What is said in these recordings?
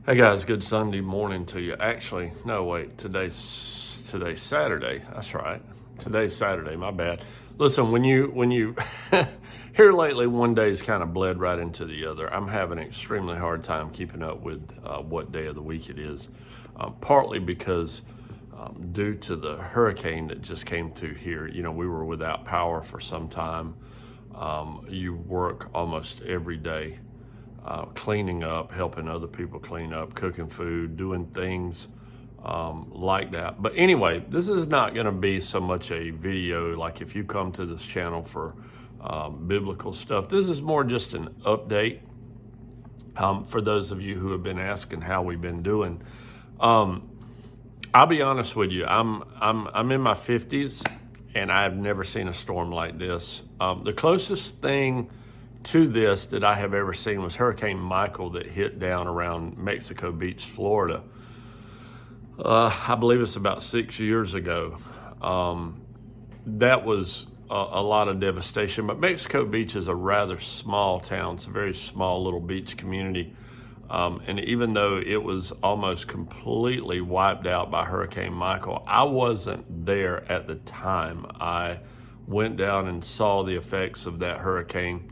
Hey guys, good Sunday morning to you. Actually, no, wait, today's Saturday. That's right. Today's Saturday. My bad. Listen, when you here lately, one day's kind of bled right into the other. I'm having an extremely hard time keeping up with what day of the week it is, partly because due to the hurricane that just came through here. You know, we were without power for some time. You work almost every day. Cleaning up, helping other people clean up, cooking food, doing things like that. But anyway, this is not going to be so much a video like if you come to this channel for biblical stuff. This is more just an update for those of you who have been asking how we've been doing. I'll be honest with you. I'm in my 50s, and I've never seen a storm like this. The closest thing to this that I have ever seen was Hurricane Michael that hit down around Mexico Beach, Florida. I believe it's about 6 years ago. That was a lot of devastation, but Mexico Beach is a rather small town. It's a very small little beach community. And even though it was almost completely wiped out by Hurricane Michael, I wasn't there at the time. I went down and saw the effects of that hurricane.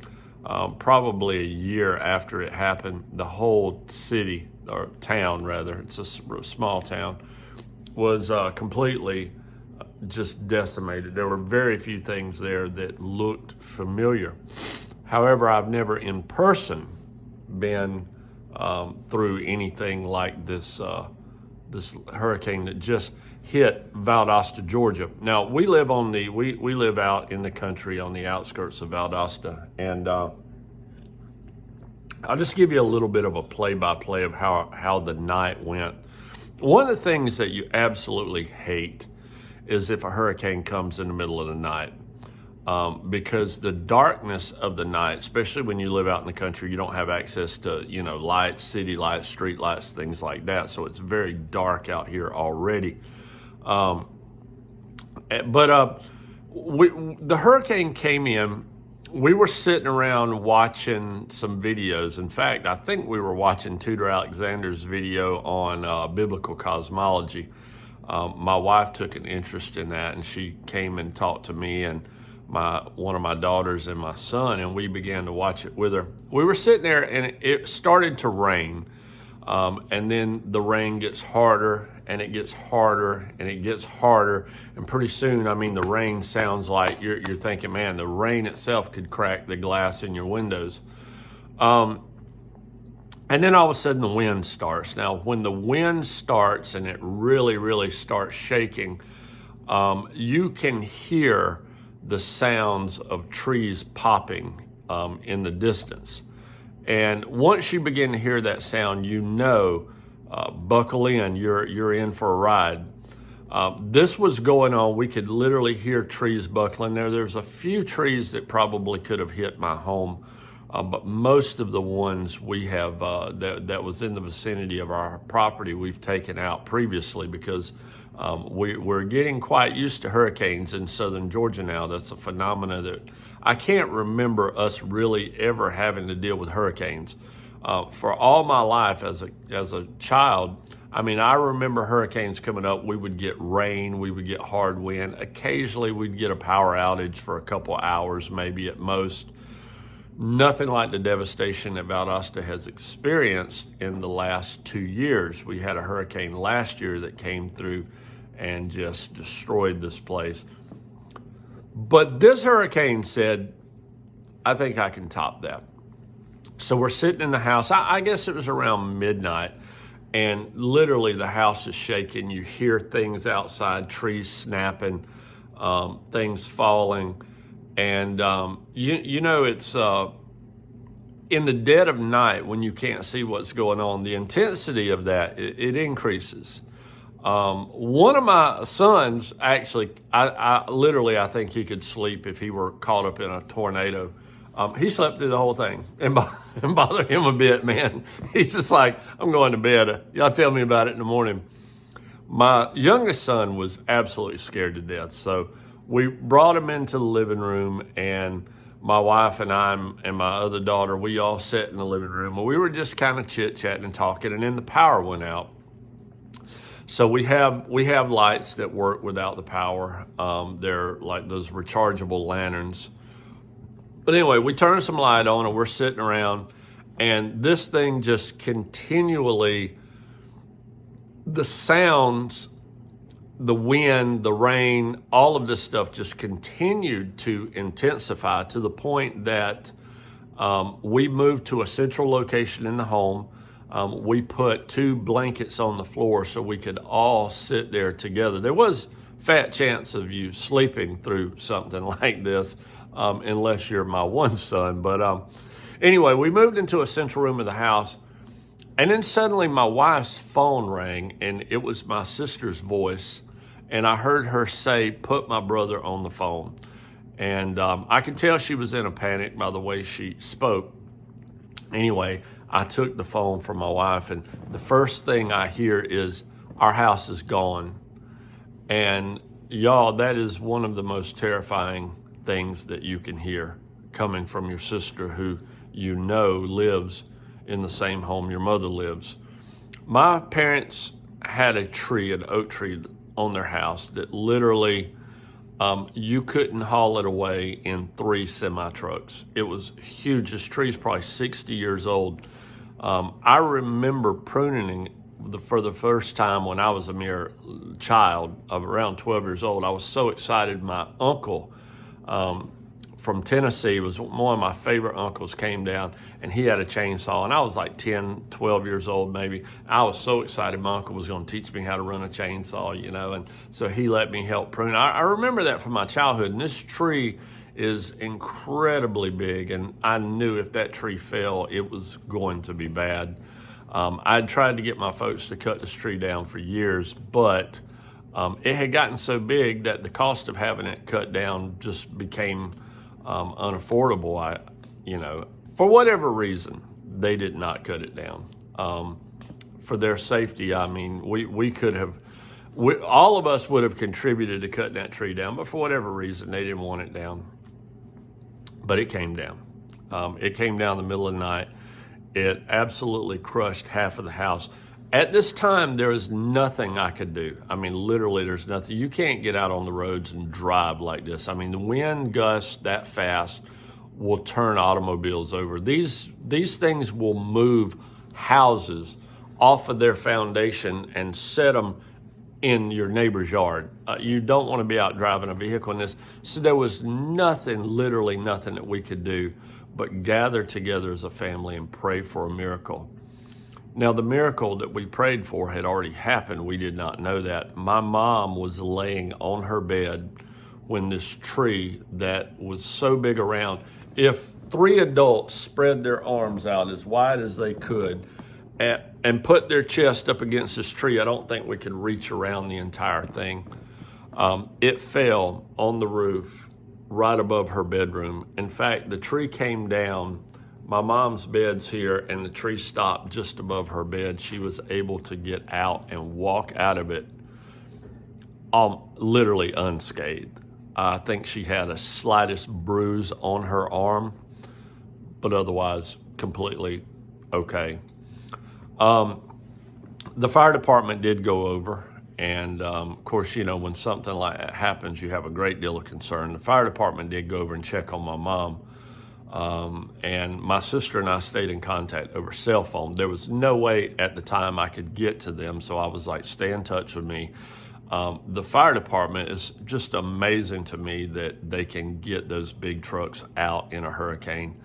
Probably a year after it happened. The whole city, or town rather, it's a small town, was completely just decimated. There were very few things there that looked familiar. However, I've never in person been through anything like this hurricane that just hit Valdosta, Georgia. Now we live we live out in the country on the outskirts of Valdosta, and I'll just give you a little bit of a play-by-play of how the night went. One of the things that you absolutely hate is if a hurricane comes in the middle of the night, because the darkness of the night, especially when you live out in the country, you don't have access to lights, city lights, street lights, things like that. So it's very dark out here already. The hurricane came in. We were sitting around watching some videos. In fact, I think we were watching Tudor Alexander's video on biblical cosmology. My wife took an interest in that, and she came and talked to me and one of my daughters and my son, and we began to watch it with her. We were sitting there, and it started to rain, and then the rain gets harder, and it gets harder, and it gets harder, and pretty soon, the rain sounds like you're thinking, man, the rain itself could crack the glass in your windows. And then all of a sudden the wind starts. Now, when the wind starts and it really, really starts shaking, you can hear the sounds of trees popping in the distance. And once you begin to hear that sound, buckle in, you're in for a ride. This was going on. We could literally hear trees buckling there. There's a few trees that probably could have hit my home, but most of the ones we have that was in the vicinity of our property, we've taken out previously because we're getting quite used to hurricanes in southern Georgia now. That's a phenomena that I can't remember us really ever having to deal with hurricanes. For all my life as a child, I remember hurricanes coming up. We would get rain, we would get hard wind. Occasionally we'd get a power outage for a couple hours, maybe at most. Nothing like the devastation that Valdosta has experienced in the last 2 years. We had a hurricane last year that came through and just destroyed this place. But this hurricane said, I think I can top that. So we're sitting in the house. I guess it was around midnight, and literally the house is shaking. You hear things outside, trees snapping, things falling. And, it's in the dead of night when you can't see what's going on, the intensity of that, it increases. One of my sons, actually, I think he could sleep if he were caught up in a tornado. He slept through the whole thing and bothered him a bit, man. He's just like, I'm going to bed. Y'all tell me about it in the morning. My youngest son was absolutely scared to death. So we brought him into the living room, and my wife and I and my other daughter, we all sat in the living room, and we were just kind of chit-chatting and talking, and then the power went out. So we have lights that work without the power. They're like those rechargeable lanterns. But anyway, we turned some light on, and we're sitting around, and this thing just continually, the sounds, the wind, the rain, all of this stuff just continued to intensify to the point that we moved to a central location in the home. We put 2 blankets on the floor so we could all sit there together. There was fat chance of you sleeping through something like this, unless you're my one son. But anyway, we moved into a central room of the house, and then suddenly my wife's phone rang, and it was my sister's voice, and I heard her say, "Put my brother on the phone." And I could tell she was in a panic by the way she spoke. Anyway, I took the phone from my wife, and the first thing I hear is, "Our house is gone." And y'all, that is one of the most terrifying things that you can hear coming from your sister who you know lives in the same home your mother lives. My parents had a tree, an oak tree on their house that literally you couldn't haul it away in 3 semi-trucks. It was huge. This tree is probably 60 years old. I remember pruning for the first time when I was a mere child of around 12 years old. I was so excited. My uncle from Tennessee was one of my favorite uncles, came down, and he had a chainsaw, and I was like 10, 12 years old maybe. I was so excited my uncle was going to teach me how to run a chainsaw, and so he let me help prune. I remember that from my childhood, and this tree is incredibly big, and I knew if that tree fell, it was going to be bad. I'd tried to get my folks to cut this tree down for years, but it had gotten so big that the cost of having it cut down just became unaffordable. For whatever reason, they did not cut it down. For their safety, I mean, we could have, all of us would have contributed to cutting that tree down, but for whatever reason, they didn't want it down. But it came down. It came down in the middle of the night. It absolutely crushed half of the house. At this time, there is nothing I could do. I mean, literally, there's nothing. You can't get out on the roads and drive like this. I mean, the wind gusts that fast will turn automobiles over. These things will move houses off of their foundation and set them in your neighbor's yard. You don't want to be out driving a vehicle in this. So there was nothing, literally nothing that we could do but gather together as a family and pray for a miracle. Now, the miracle that we prayed for had already happened. We did not know that. My mom was laying on her bed when this tree that was so big around, if 3 adults spread their arms out as wide as they could and put their chest up against this tree, I don't think we could reach around the entire thing. It fell on the roof right above her bedroom. In fact, the tree came down. My mom's bed's here, and the tree stopped just above her bed. She was able to get out and walk out of it literally unscathed. I think she had a slightest bruise on her arm, but otherwise completely okay. The fire department did go over, and of course, when something like that happens, you have a great deal of concern. The fire department did go over and check on my mom. And my sister and I stayed in contact over cell phone. There was no way at the time I could get to them, so I was like, stay in touch with me. The fire department is just amazing to me that they can get those big trucks out in a hurricane,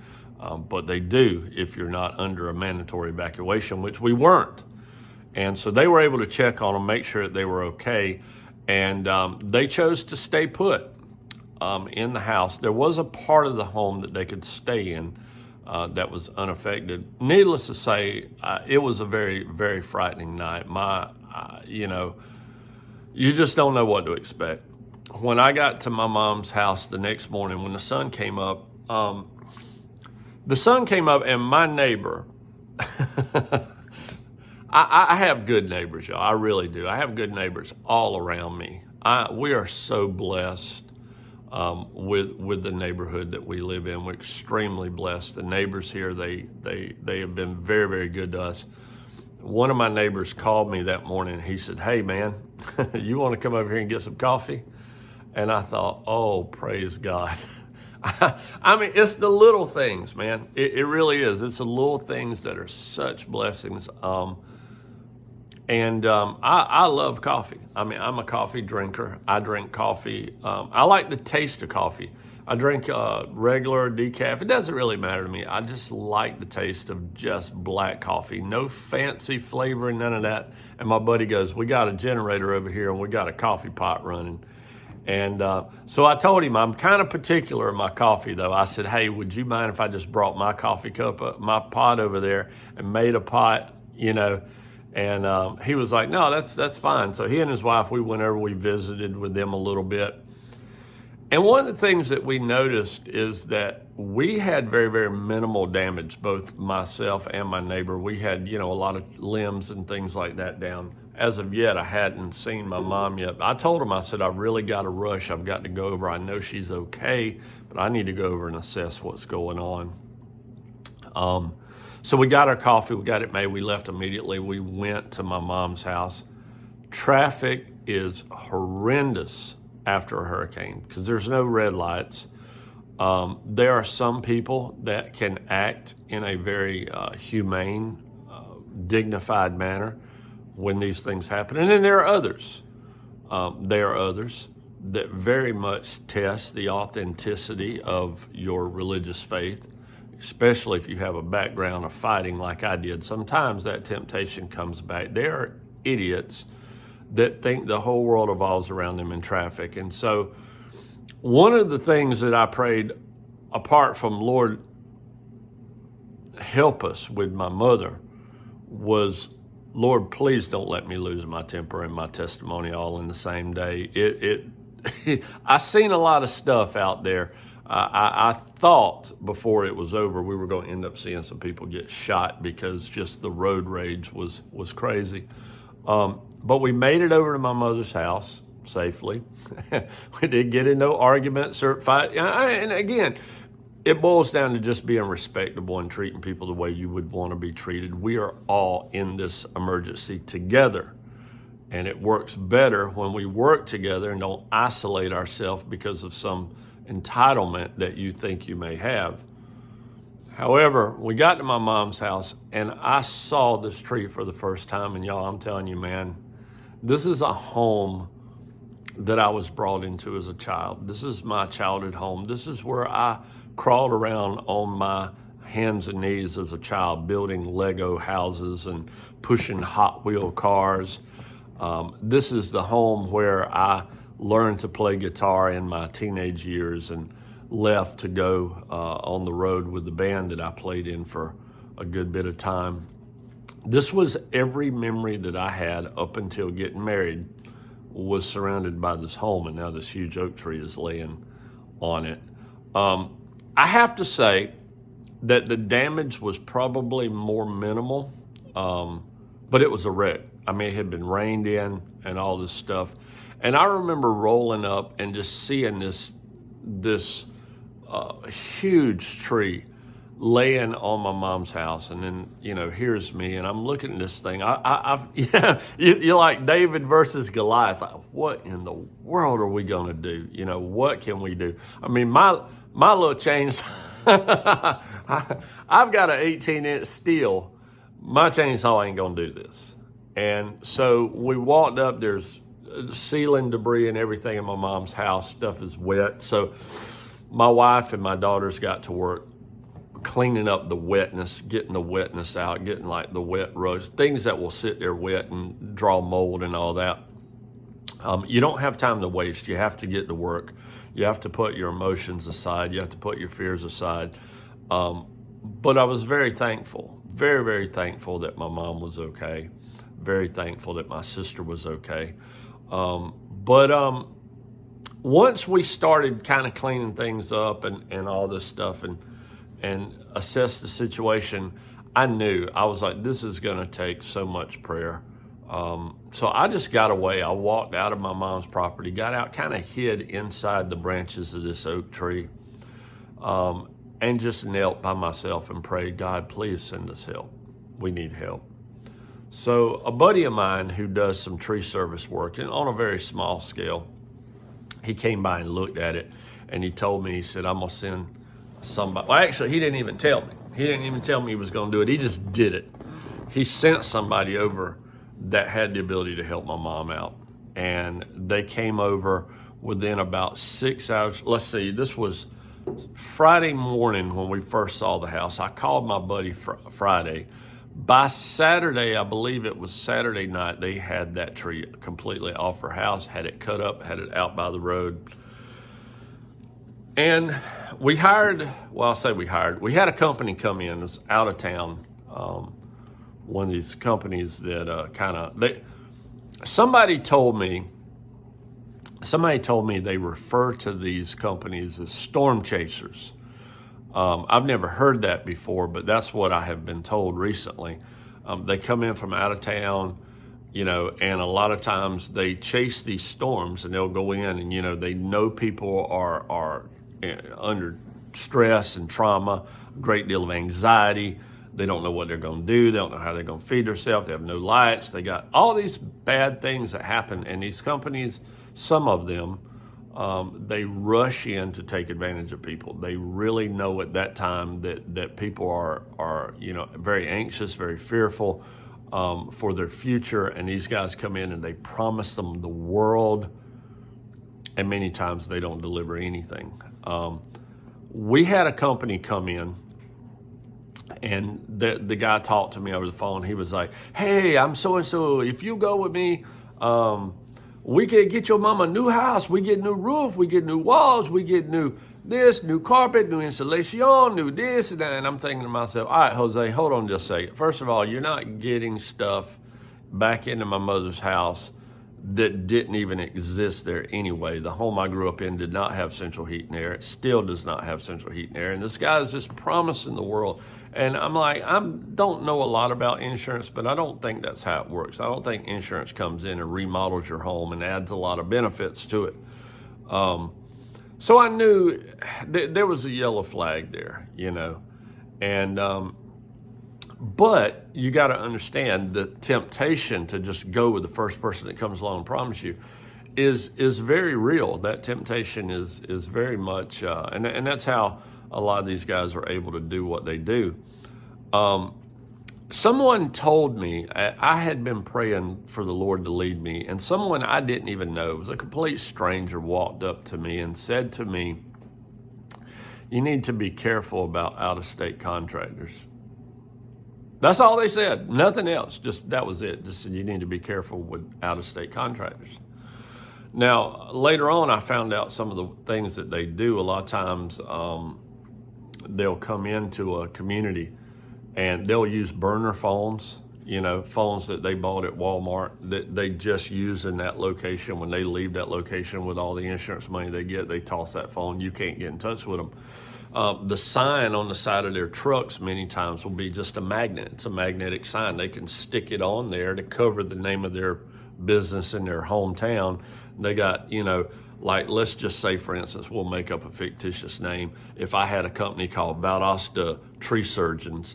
but they do if you're not under a mandatory evacuation, which we weren't. And so they were able to check on them, make sure that they were okay, and they chose to stay put. In the house. There was a part of the home that they could stay in that was unaffected. Needless to say, it was a very, very frightening night. You just don't know what to expect. When I got to my mom's house the next morning, when the sun came up, and my neighbor, I have good neighbors, y'all. I really do. I have good neighbors all around me. We are so blessed. with the neighborhood that we live in. We're extremely blessed. The neighbors here, they have been very, very good to us. One of my neighbors called me that morning. He said, "Hey, man, you want to come over here and get some coffee?" And I thought, oh, praise God. I mean, it's the little things, man. It really is. It's the little things that are such blessings. I love coffee. I mean, I'm a coffee drinker. I drink coffee. I like the taste of coffee. I drink regular decaf. It doesn't really matter to me. I just like the taste of just black coffee. No fancy flavoring, none of that. And my buddy goes, "We got a generator over here and we got a coffee pot running." And so I told him, I'm kind of particular in my coffee, though. I said, "Hey, would you mind if I just brought my coffee cup, my pot over there and made a pot, you know?" And he was like, "No, that's fine." So he and his wife, we went over, we visited with them a little bit. And one of the things that we noticed is that we had very, very minimal damage, both myself and my neighbor. We had, a lot of limbs and things like that down. As of yet, I hadn't seen my mom yet. I told him, I said, "I really got to rush. I've got to go over. I know she's okay, but I need to go over and assess what's going on." So we got our coffee. We got it made. We left immediately. We went to my mom's house. Traffic is horrendous after a hurricane because there's no red lights. There are some people that can act in a very humane, dignified manner when these things happen. And then there are others. There are others that very much test the authenticity of your religious faith, especially if you have a background of fighting like I did. Sometimes that temptation comes back. There are idiots that think the whole world revolves around them in traffic. And so one of the things that I prayed, apart from Lord, help us with my mother, was, Lord, please don't let me lose my temper and my testimony all in the same day. I seen a lot of stuff out there. I thought before it was over we were going to end up seeing some people get shot because just the road rage was crazy. But we made it over to my mother's house safely. We did get in no arguments or fight. And again, it boils down to just being respectable and treating people the way you would want to be treated. We are all in this emergency together. And it works better when we work together and don't isolate ourselves because of some entitlement that you think you may have. However, we got to my mom's house and I saw this tree for the first time. And y'all, I'm telling you, man, this is a home that I was brought into as a child. This is my childhood home. This is where I crawled around on my hands and knees as a child, building Lego houses and pushing Hot Wheel cars. This is the home where I learned to play guitar in my teenage years and left to go on the road with the band that I played in for a good bit of time. This was every memory that I had up until getting married was surrounded by this home, and now this huge oak tree is laying on it. I have to say that the damage was probably more minimal, but it was a wreck. I mean, it had been rained in and all this stuff. And I remember rolling up and just seeing this huge tree laying on my mom's house. And then, here's me, and I'm looking at this thing. You're like David versus Goliath. Like, what in the world are we going to do? What can we do? I mean, my little chainsaw, I've got an 18-inch steel. My chainsaw ain't going to do this. And so we walked up, there's ceiling debris and everything in my mom's house. Stuff is wet. So my wife and my daughters got to work cleaning up the wetness, getting the wetness out, getting like the wet rugs, things that will sit there wet and draw mold and all that. You don't have time to waste. You have to get to work. You have to put your emotions aside. You have to put your fears aside. But I was very thankful, very, very thankful that my mom was okay. Very thankful that my sister was okay. But once we started kind of cleaning things up and all this stuff and assess the situation, I knew, I was like, this is going to take so much prayer. So I just got away. I walked out of my mom's property, got out, kind of hid inside the branches of this oak tree, and just knelt by myself and prayed, God, please send us help. We need help. So a buddy of mine who does some tree service work, and on a very small scale, he came by and looked at it, and he told me, he said, I'm going to send somebody. Well, actually, he didn't even tell me. He didn't even tell me he was going to do it. He just did it. He sent somebody over that had the ability to help my mom out. And they came over within about 6 hours. Let's see, this was Friday morning when we first saw the house. I called my buddy Friday. By Saturday, I believe it was Saturday night, they had that tree completely off her house, had it cut up, had it out by the road. And we hired, well, I'll say we had a company come in, it was out of town. One of these companies that somebody told me they refer to these companies as storm chasers. I've never heard that before, but that's what I have been told recently. They come in from out of town, and a lot of times they chase these storms, and they'll go in and, they know people are under stress and trauma, a great deal of anxiety. They don't know what they're going to do. They don't know how they're going to feed themselves. They have no lights. They got all these bad things that happen. And these companies, some of them, they rush in to take advantage of people. They really know at that time that people are very anxious, very fearful for their future. And these guys come in and they promise them the world. And many times they don't deliver anything. We had a company come in, and the guy talked to me over the phone. He was like, hey, I'm so-and-so. If you go with me, we can get your mama a new house. We get new roof. We get new walls. We get new this, new carpet, new insulation, new this and that. And I'm thinking to myself, all right, Jose, hold on just a second. First of all, you're not getting stuff back into my mother's house that didn't even exist there anyway. The home I grew up in did not have central heat and air. It still does not have central heat and air. And this guy is just promising the world. And I'm like, I don't know a lot about insurance, but I don't think that's how it works. I don't think insurance comes in and remodels your home and adds a lot of benefits to it. So I knew there was a yellow flag there, and but you got to understand the temptation to just go with the first person that comes along and promise you is very real. That temptation is very much, and that's how a lot of these guys are able to do what they do. Someone told me, I had been praying for the Lord to lead me, and someone I didn't even know, it was a complete stranger, walked up to me and said to me, you need to be careful about out-of-state contractors. That's all they said, nothing else, just that was it. Just said you need to be careful with out-of-state contractors. Now, later on, I found out some of the things that they do. A lot of times, they'll come into a community and they'll use burner phones, phones that they bought at Walmart that they just use in that location. When they leave that location with all the insurance money they get, they toss that phone. You can't get in touch with them. The sign on the side of their trucks many times will be just a magnet. It's a magnetic sign. They can stick it on there to cover the name of their business in their hometown. They got, like, let's just say, for instance, we'll make up a fictitious name. If I had a company called Valdosta Tree Surgeons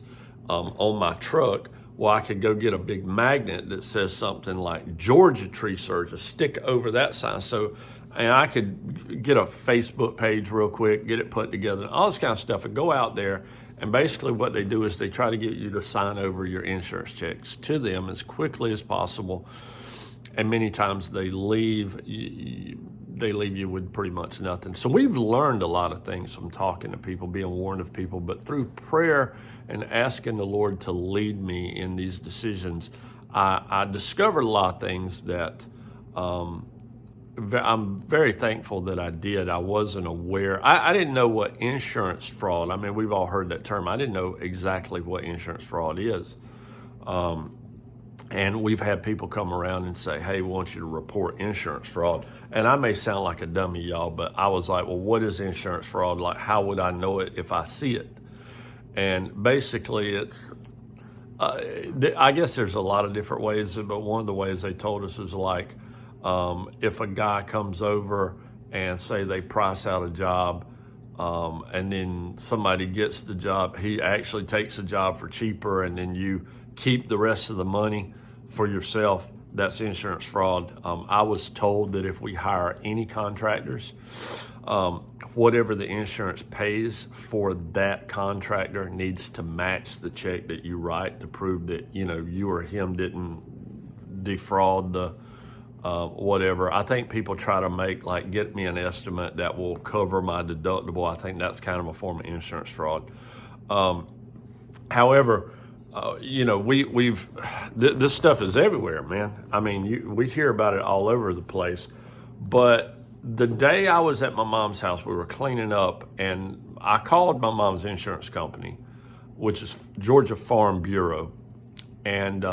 on my truck, well, I could go get a big magnet that says something like Georgia Tree Surgeons, stick over that sign. And I could get a Facebook page real quick, get it put together, all this kind of stuff, and go out there. And basically what they do is they try to get you to sign over your insurance checks to them as quickly as possible. And many times they leave you with pretty much nothing. So we've learned a lot of things from talking to people, being warned of people, but through prayer and asking the Lord to lead me in these decisions, I discovered a lot of things that I'm very thankful that I did. I wasn't aware. I didn't know what insurance fraud, we've all heard that term. I didn't know exactly what insurance fraud is. And we've had people come around and say, hey, we want you to report insurance fraud. And I may sound like a dummy, y'all, but I was like, well, what is insurance fraud? Like, how would I know it if I see it? And basically I guess there's a lot of different ways, but one of the ways they told us is like, if a guy comes over and say they price out a job, and then somebody gets the job, he actually takes the job for cheaper, and then you keep the rest of the money for yourself. That's insurance fraud. I was told that if we hire any contractors, whatever the insurance pays for that contractor needs to match the check that you write to prove that, you or him didn't defraud the whatever. I think people try to get me an estimate that will cover my deductible. I think that's kind of a form of insurance fraud. However, this stuff is everywhere, man. I mean, we hear about it all over the place. But the day I was at my mom's house, we were cleaning up, and I called my mom's insurance company, which is Georgia Farm Bureau. And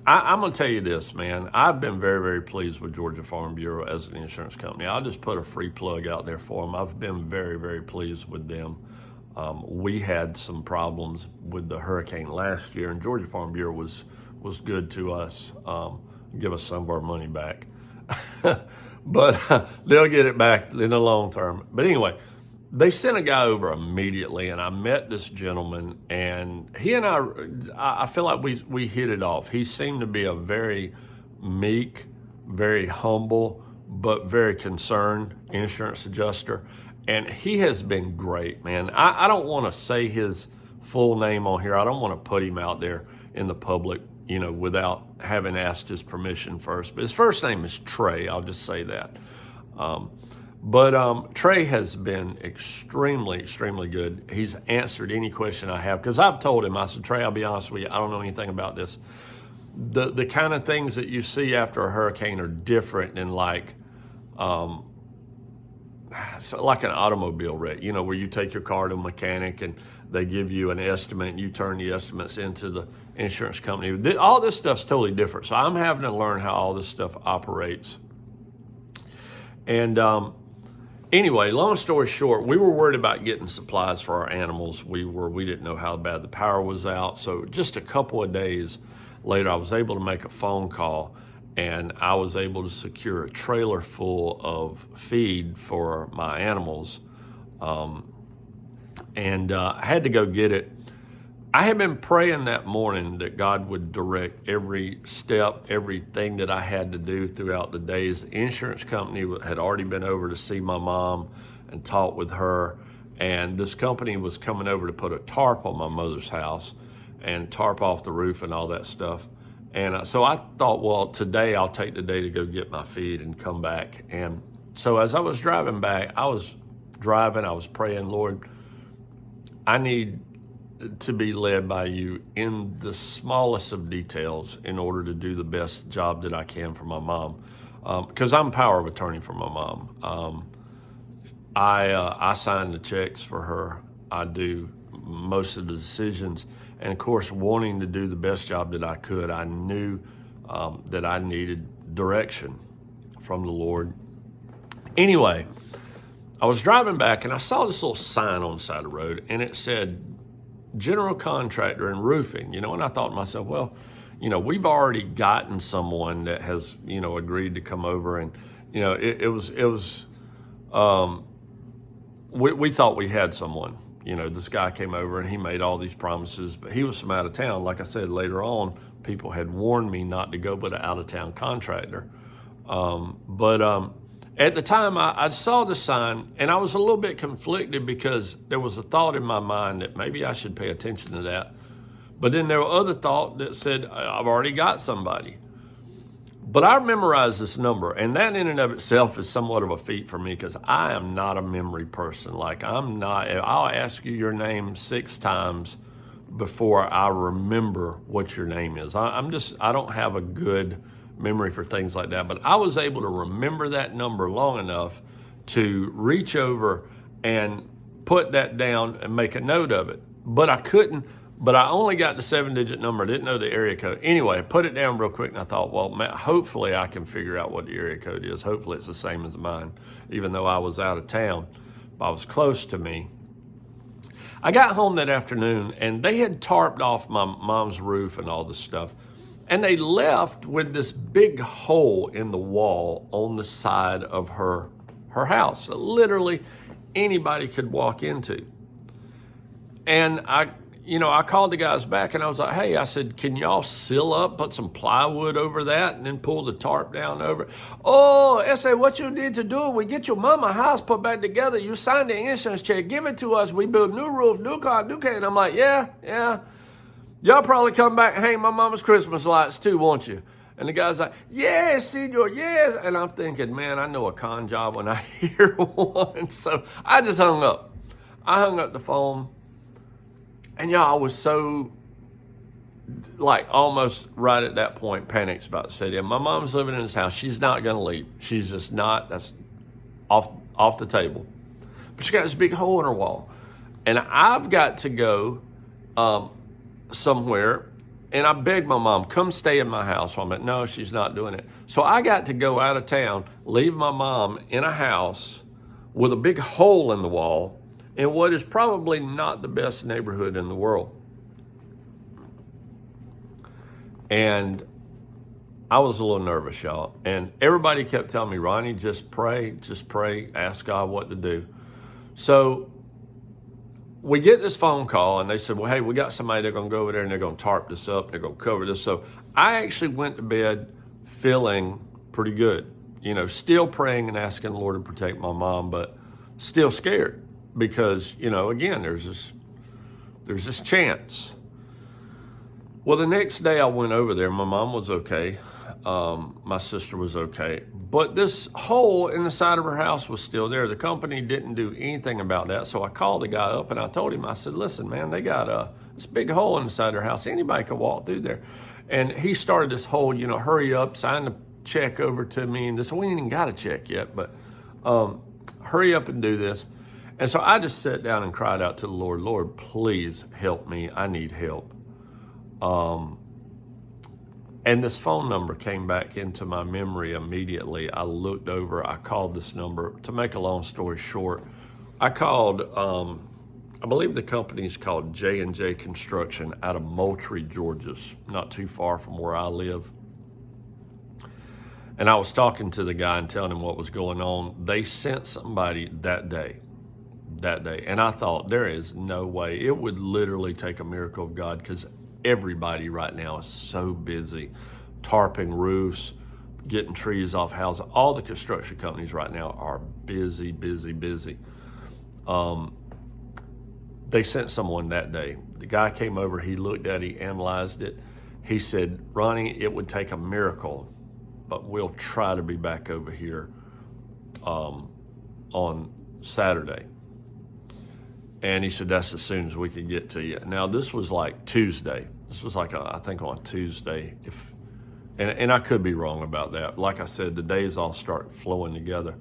I'm going to tell you this, man. I've been very, very pleased with Georgia Farm Bureau as an insurance company. I'll just put a free plug out there for them. I've been very, very pleased with them. We had some problems with the hurricane last year, and Georgia Farm Bureau was good to us, give us some of our money back. But they'll get it back in the long term. But anyway, they sent a guy over immediately, and I met this gentleman, and he and I feel like we hit it off. He seemed to be a very meek, very humble, but very concerned insurance adjuster. And he has been great, man. I don't want to say his full name on here. I don't want to put him out there in the public, without having asked his permission first. But his first name is Trey. I'll just say that. But Trey has been extremely, extremely good. He's answered any question I have, because I've told him, I said, Trey, I'll be honest with you, I don't know anything about this. The kind of things that you see after a hurricane are different than like an automobile wreck, where you take your car to a mechanic and they give you an estimate and you turn the estimates into the insurance company. All this stuff's totally different. So I'm having to learn how all this stuff operates. And anyway, long story short, we were worried about getting supplies for our animals. We didn't know how bad the power was out. So just a couple of days later, I was able to make a phone call, and I was able to secure a trailer full of feed for my animals. And I had to go get it. I had been praying that morning that God would direct every step, everything that I had to do throughout the days. The insurance company had already been over to see my mom and talk with her. And this company was coming over to put a tarp on my mother's house and tarp off the roof and all that stuff. And so I thought, well, today I'll take the day to go get my feed and come back. And so as I was driving back, I was praying, Lord, I need to be led by you in the smallest of details in order to do the best job that I can for my mom. Because I'm power of attorney for my mom. I sign the checks for her. I do most of the decisions. And of course, wanting to do the best job that I could, I knew that I needed direction from the Lord. Anyway, I was driving back and I saw this little sign on the side of the road, and it said general contractor and roofing, and I thought to myself, well, we've already gotten someone that has, agreed to come over, and, we thought we had someone. This guy came over and he made all these promises, but he was from out of town. Like I said, later on, people had warned me not to go with an out-of-town contractor. At the time, I saw the sign, and I was a little bit conflicted because there was a thought in my mind that maybe I should pay attention to that. But then there were other thoughts that said, I've already got somebody. But I memorized this number, and that in and of itself is somewhat of a feat for me because I am not a memory person. I'll ask you your name 6 times before I remember what your name is. I don't have a good memory for things like that, but I was able to remember that number long enough to reach over and put that down and make a note of it. But I couldn't, but I only got the 7-digit number. I didn't know the area code. Anyway, I put it down real quick, and I thought, well, hopefully I can figure out what the area code is. Hopefully it's the same as mine, even though I was out of town, but I was close to me. I got home that afternoon, and they had tarped off my mom's roof and all this stuff. And they left with this big hole in the wall on the side of her house. So literally anybody could walk into. And I called the guys back and I was like, hey, I said, can y'all seal up, put some plywood over that and then pull the tarp down over? Oh, I said, what you need to do, we get your mama house put back together. You sign the insurance check, give it to us. We build new roof, new car, new car. And I'm like, yeah. Y'all probably come back and hang my mama's Christmas lights too, won't you? And the guy's like, yes, senor, yes. And I'm thinking, man, I know a con job when I hear one. So I just hung up. I hung up the phone. And y'all, I was so, like, almost right at that point, panic's about to set in. My mom's living in this house. She's not going to leave. She's just not. That's off the table. But she got this big hole in her wall. And I've got to go somewhere. And I begged my mom, come stay in my house. I'm like, no, she's not doing it. So I got to go out of town, leave my mom in a house with a big hole in the wall in what is probably not the best neighborhood in the world. And I was a little nervous, y'all. And everybody kept telling me, Ronnie, just pray, ask God what to do. So we get this phone call and they said, well, hey, we got somebody, they're going to go over there and they're going to tarp this up. They're going to cover this. So I actually went to bed feeling pretty good, still praying and asking the Lord to protect my mom, but still scared. Because, again, there's this chance. Well, the next day I went over there. My mom was okay. My sister was okay. But this hole in the side of her house was still there. The company didn't do anything about that. So I called the guy up and I told him, I said, listen, man, they got this big hole in the side of their house. Anybody could walk through there. And he started this whole, hurry up, sign the check over to me. And this, we ain't even got a check yet, but hurry up and do this. And so I just sat down and cried out to the Lord, Lord, please help me. I need help. And this phone number came back into my memory immediately. I looked over, I called this number. To make a long story short, I called, I believe the company is called J&J Construction out of Moultrie, Georgia, not too far from where I live. And I was talking to the guy and telling him what was going on. They sent somebody that day. And I thought, there is no way. It would literally take a miracle of God because everybody right now is so busy. Tarping roofs, getting trees off houses. All the construction companies right now are busy. They sent someone that day. The guy came over, he looked at it, he analyzed it. He said, Ronnie, it would take a miracle, but we'll try to be back over here on Saturday. And he said, that's as soon as we could get to you. Now, this was like Tuesday. This was like, I think on Tuesday. And I could be wrong about that. Like I said, the days all start flowing together.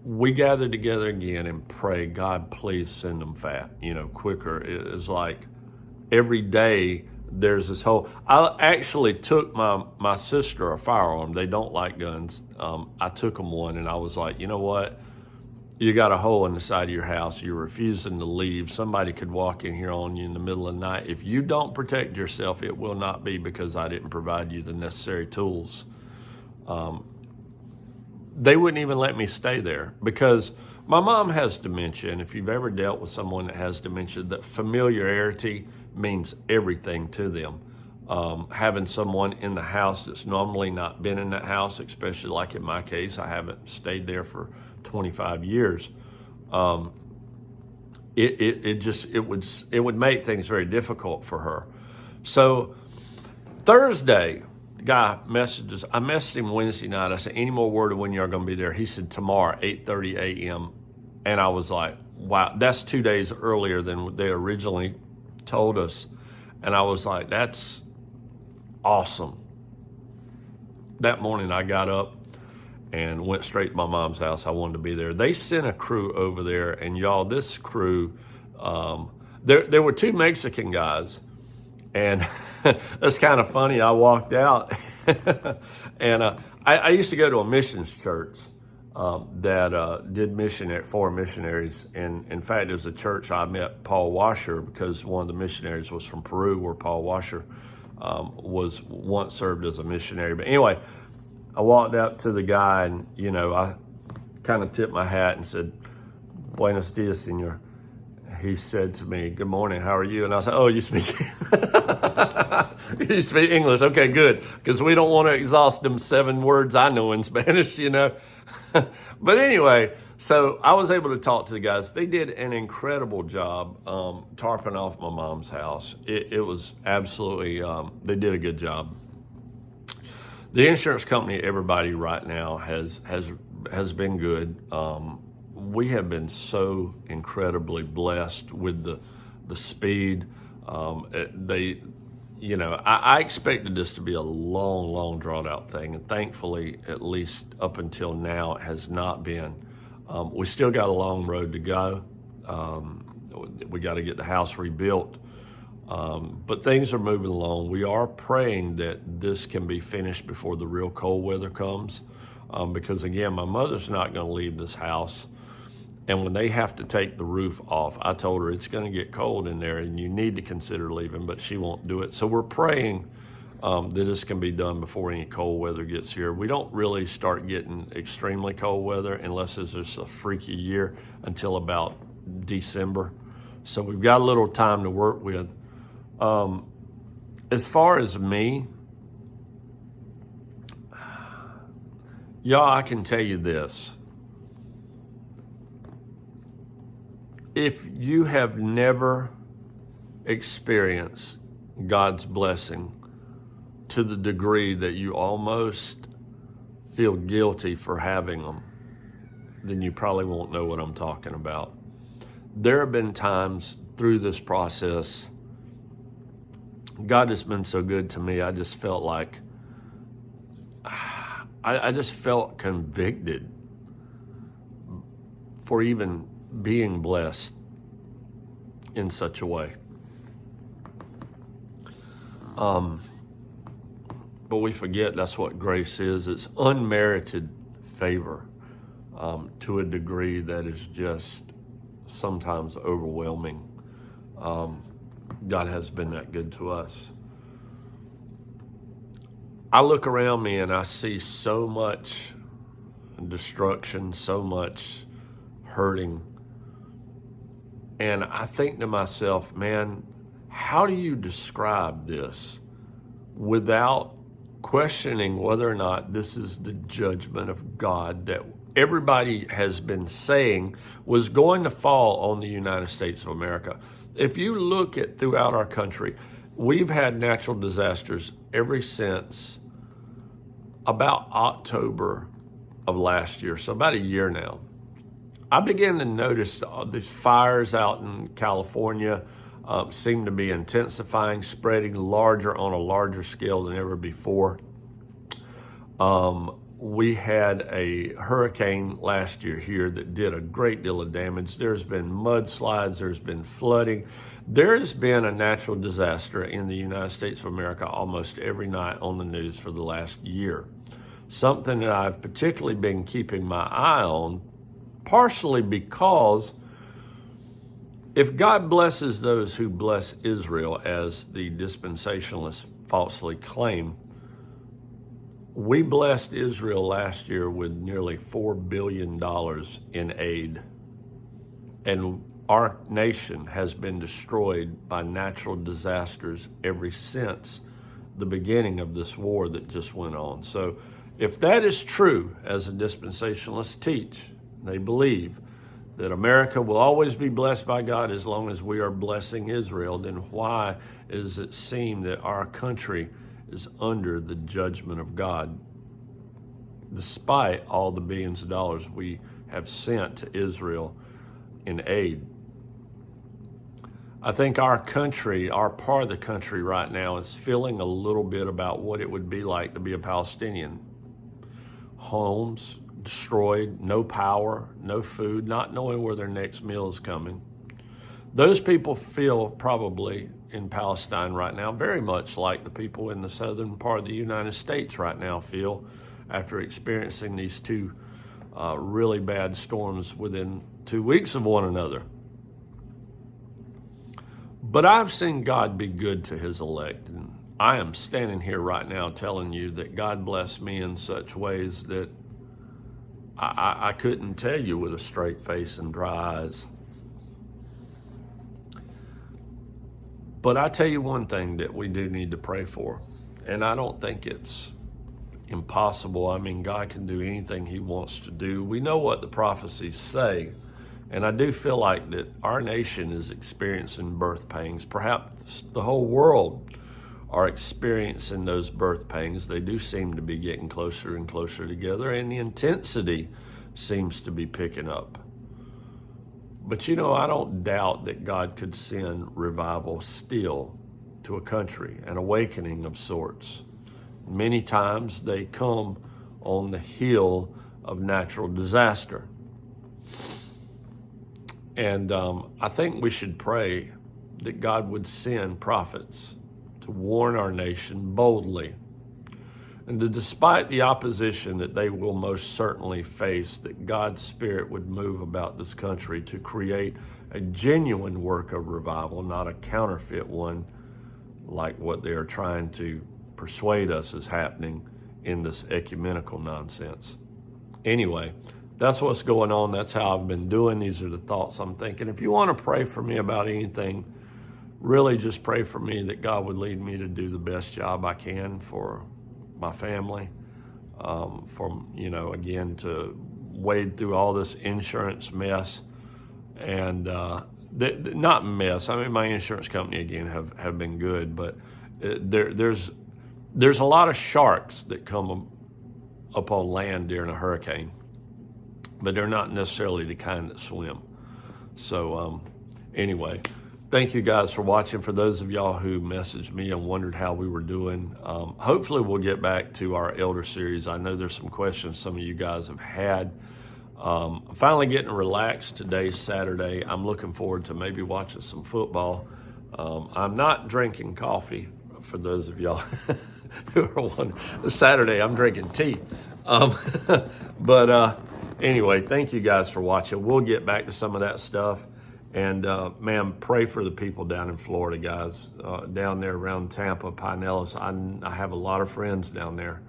We gathered together again and prayed, God, please send them quicker. It's like every day there's this whole, I actually took my sister a firearm. They don't like guns. I took them one and I was like, you know what? You got a hole in the side of your house. You're refusing to leave. Somebody could walk in here on you in the middle of the night. If you don't protect yourself, it will not be because I didn't provide you the necessary tools. They wouldn't even let me stay there because my mom has dementia. And if you've ever dealt with someone that has dementia, that familiarity means everything to them. Having someone in the house that's normally not been in that house, especially like in my case, I haven't stayed there for 25 years. It would make things very difficult for her. So Thursday, the guy messages. I messaged him Wednesday night. I said, any more word of when you're going to be there? He said tomorrow, 8:30 a.m. And I was like, wow, that's 2 days earlier than they originally told us. And I was like, that's awesome. That morning I got up and went straight to my mom's house. I wanted to be there. They sent a crew over there, and y'all, this crew, there were two Mexican guys, and that's kind of funny. I walked out, and I used to go to a missions church that did foreign missionaries. And in fact, there's a church I met Paul Washer, because one of the missionaries was from Peru, where Paul Washer was once served as a missionary. But anyway, I walked up to the guy, and I kind of tipped my hat and said, "Buenos dias, senor." He said to me, "Good morning, how are you?" And I said, "Oh, you speak you speak English? Okay, good, because we don't want to exhaust them 7 words I know in Spanish, But anyway, so I was able to talk to the guys. They did an incredible job tarping off my mom's house. It was absolutely, they did a good job. The insurance company, everybody right now has been good. We have been so incredibly blessed with the speed. I expected this to be a long drawn out thing, and thankfully, at least up until now, it has not been. We still got a long road to go. We got to get the house rebuilt, but things are moving along. We are praying that this can be finished before the real cold weather comes, because again, my mother's not going to leave this house. And when they have to take the roof off, I told her it's going to get cold in there and you need to consider leaving, but she won't do it. So we're praying that this can be done before any cold weather gets here. We don't really start getting extremely cold weather unless it's just a freaky year until about December. So we've got a little time to work with. As far as me, y'all, I can tell you this. If you have never experienced God's blessing to the degree that you almost feel guilty for having them, then you probably won't know what I'm talking about. There have been times through this process, God has been so good to me, I just felt like, I just felt convicted for even being blessed in such a way. But we forget that's what grace is. It's unmerited favor to a degree that is just sometimes overwhelming. God has been that good to us. I look around me and I see so much destruction, so much hurting. And I think to myself, man, how do you describe this without questioning whether or not this is the judgment of God that everybody has been saying was going to fall on the United States of America? If you look at throughout our country, we've had natural disasters ever since about October of last year, so about a year now. I began to notice these fires out in California seem to be intensifying, spreading on a larger scale than ever before. We had a hurricane last year here that did a great deal of damage. There's been mudslides, there's been flooding. There has been a natural disaster in the United States of America almost every night on the news for the last year. Something that I've particularly been keeping my eye on, partially because if God blesses those who bless Israel, as the dispensationalists falsely claim, we blessed Israel last year with nearly $4 billion in aid. And our nation has been destroyed by natural disasters ever since the beginning of this war that just went on. So if that is true, as the dispensationalists teach, they believe that America will always be blessed by God as long as we are blessing Israel, then why does it seem that our country is under the judgment of God, despite all the billions of dollars we have sent to Israel in aid? I think our country, our part of the country right now, is feeling a little bit about what it would be like to be a Palestinian. Homes destroyed, no power, no food, not knowing where their next meal is coming. Those people feel probably in Palestine right now very much like the people in the southern part of the United States right now feel after experiencing these two really bad storms within 2 weeks of one another. But I've seen God be good to his elect. And I am standing here right now telling you that God blessed me in such ways that I couldn't tell you with a straight face and dry eyes. But I tell you one thing that we do need to pray for, and I don't think it's impossible. I mean, God can do anything he wants to do. We know what the prophecies say, and I do feel like that our nation is experiencing birth pangs. Perhaps the whole world are experiencing those birth pangs. They do seem to be getting closer and closer together, and the intensity seems to be picking up. But you know, I don't doubt that God could send revival still to a country, an awakening of sorts. Many times they come on the heel of natural disaster. And I think we should pray that God would send prophets to warn our nation boldly, and that despite the opposition that they will most certainly face, that God's Spirit would move about this country to create a genuine work of revival, not a counterfeit one like what they are trying to persuade us is happening in this ecumenical nonsense. Anyway, that's what's going on. That's how I've been doing. These are the thoughts I'm thinking. If you want to pray for me about anything, really just pray for me that God would lead me to do the best job I can for my family, again, to wade through all this insurance mess. And not mess, I mean, my insurance company, again, have been good, but there's a lot of sharks that come up on land during a hurricane, but they're not necessarily the kind that swim. So anyway, thank you guys for watching. For those of y'all who messaged me and wondered how we were doing, hopefully we'll get back to our Elder series. I know there's some questions some of you guys have had. I'm finally getting relaxed. Today's Saturday. I'm looking forward to maybe watching some football. I'm not drinking coffee, for those of y'all who are wondering. Saturday, I'm drinking tea. But anyway, thank you guys for watching. We'll get back to some of that stuff. And, man, pray for the people down in Florida, guys, down there around Tampa, Pinellas. I have a lot of friends down there,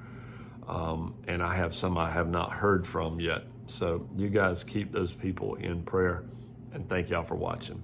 and I have some I have not heard from yet. So you guys keep those people in prayer, and thank y'all for watching.